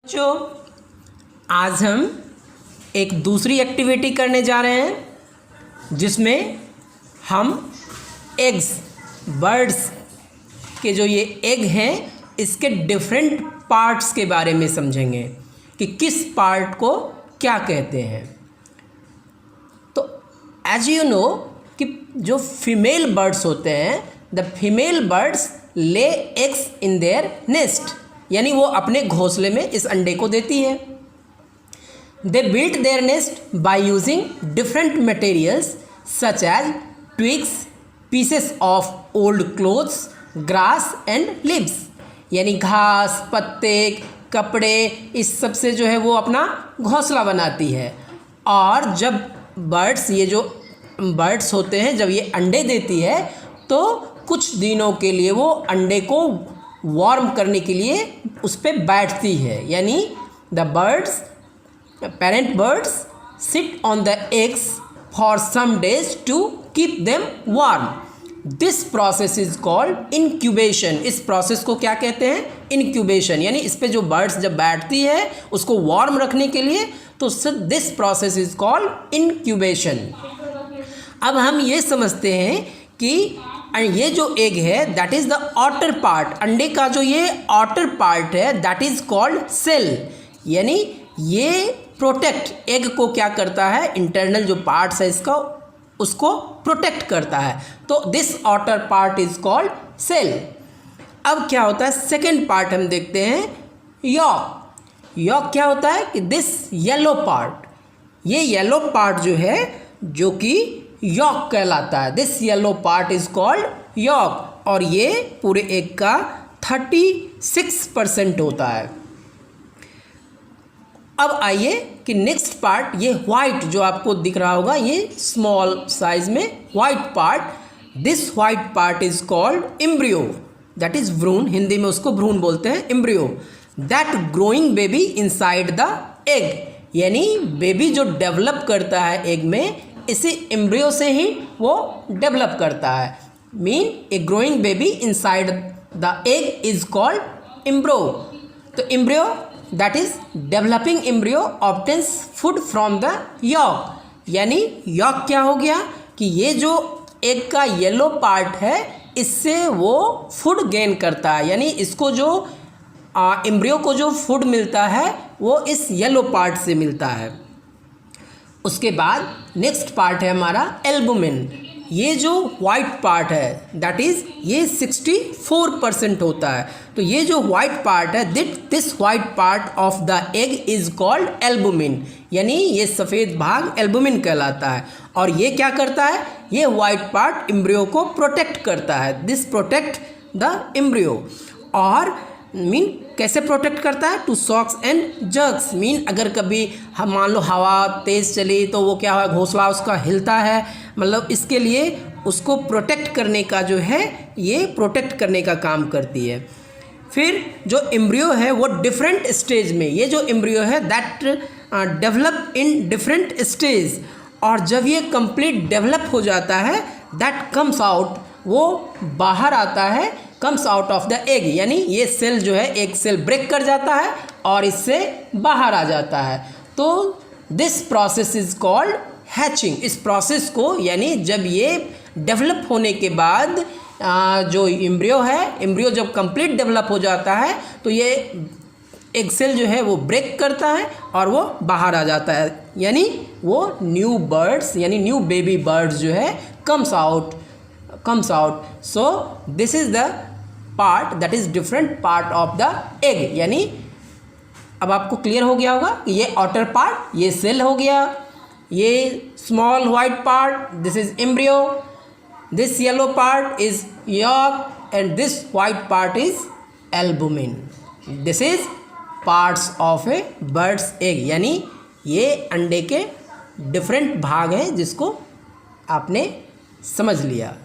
बच्चों, आज हम एक दूसरी एक्टिविटी करने जा रहे हैं जिसमें हम एग्स बर्ड्स के जो ये एग हैं इसके डिफरेंट पार्ट्स के बारे में समझेंगे कि किस पार्ट को क्या कहते हैं। तो एज यू नो कि जो फीमेल बर्ड्स होते हैं, the female birds lay eggs in their nest, यानी वो अपने घोंसले में इस अंडे को देती है। They built their nest by using different materials such as twigs, pieces of old clothes, grass and leaves, यानी घास, पत्ते, कपड़े, इस सब से जो है वो अपना घोंसला बनाती है। और जब ये जो बर्ड्स होते हैं, जब ये अंडे देती है तो कुछ दिनों के लिए वो अंडे को वार्म करने के लिए उस पर बैठती है, यानी the parent birds sit on the eggs for some days to keep them warm. This process is called incubation. इस प्रोसेस को क्या कहते हैं? इंक्यूबेशन, यानी इस पे जो बर्ड्स जब बैठती है उसको वार्म रखने के लिए, तो this process is called incubation. अब हम ये समझते हैं कि ये जो एग है that is the outer part, अंडे का जो ये आउटर पार्ट है दैट इज़ कॉल्ड सेल, यानी ये प्रोटेक्ट एग को क्या करता है, इंटरनल जो पार्ट्स है इसका उसको प्रोटेक्ट करता है। तो this outer part is called shell. अब क्या होता है, सेकेंड पार्ट हम देखते हैं, यॉक। यॉक क्या होता है कि दिस येलो पार्ट, ये येलो पार्ट जो है जो कि यॉक कहलाता है। This yellow part is called yolk, और ये पूरे एग का 36% होता है। अब आइए कि नेक्स्ट पार्ट, ये वाइट जो आपको दिख रहा होगा, ये स्मॉल साइज में white part, this white part is called embryo, that is भ्रूण, हिंदी में उसको भ्रूण बोलते हैं, embryo. That growing baby inside the egg, यानी बेबी जो डेवलप करता है एग में, इसी एम्ब्रियो से ही वो डेवलप करता है। Mean a growing baby inside the egg is called embryo. तो embryo that is developing embryo obtains food from the yolk, यानी यॉक क्या हो गया कि ये जो एग का येलो पार्ट है इससे वो फूड गेन करता है, यानी इसको जो एम्ब्रियो को जो फूड मिलता है वो इस येलो पार्ट से मिलता है। उसके बाद नेक्स्ट पार्ट है हमारा एल्बुमिन। ये जो वाइट पार्ट है दैट इज़ ये 64% होता है। तो ये जो वाइट पार्ट है, this white part of the egg is called albumin, यानी ये सफ़ेद भाग एल्बुमिन कहलाता है। और ये क्या करता है, ये वाइट पार्ट एम्ब्रियो को प्रोटेक्ट करता है, दिस प्रोटेक्ट द एम्ब्रियो। और मीन कैसे प्रोटेक्ट करता है, to shocks and jerks, mean अगर कभी हम मान लो हवा तेज़ चली तो वो क्या हुआ, घोंसला उसका हिलता है, मतलब इसके लिए उसको प्रोटेक्ट करने का जो है, ये प्रोटेक्ट करने का काम करती है। फिर जो एम्ब्रियो है वो डिफरेंट स्टेज में, ये जो एम्ब्रियो है that develop in different stage, और जब ये कंप्लीट डेवलप हो जाता है दैट कम्स आउट, वो बाहर आता है, comes out of the egg, यानी ये सेल जो है एक सेल ब्रेक कर जाता है और इससे बाहर आ जाता है। तो this process is called hatching. इस प्रोसेस को, यानी जब ये डेवलप होने के बाद जो एम्ब्रियो है, एम्ब्रियो जब कंप्लीट डेवलप हो जाता है तो ये एग सेल जो है वो ब्रेक करता है और वो बाहर आ जाता है, यानी वो न्यू बर्ड्स, यानी न्यू बेबी बर्ड्स जो है comes out. So this is the part that is different part of the egg, यानी अब आपको क्लियर हो गया होगा कि ये आउटर पार्ट, ये सेल हो गया, ये small white part this is embryo, this yellow part is yolk and this white part is albumin. This is parts of a bird's egg, यानी ये अंडे के डिफरेंट भाग हैं जिसको आपने समझ लिया।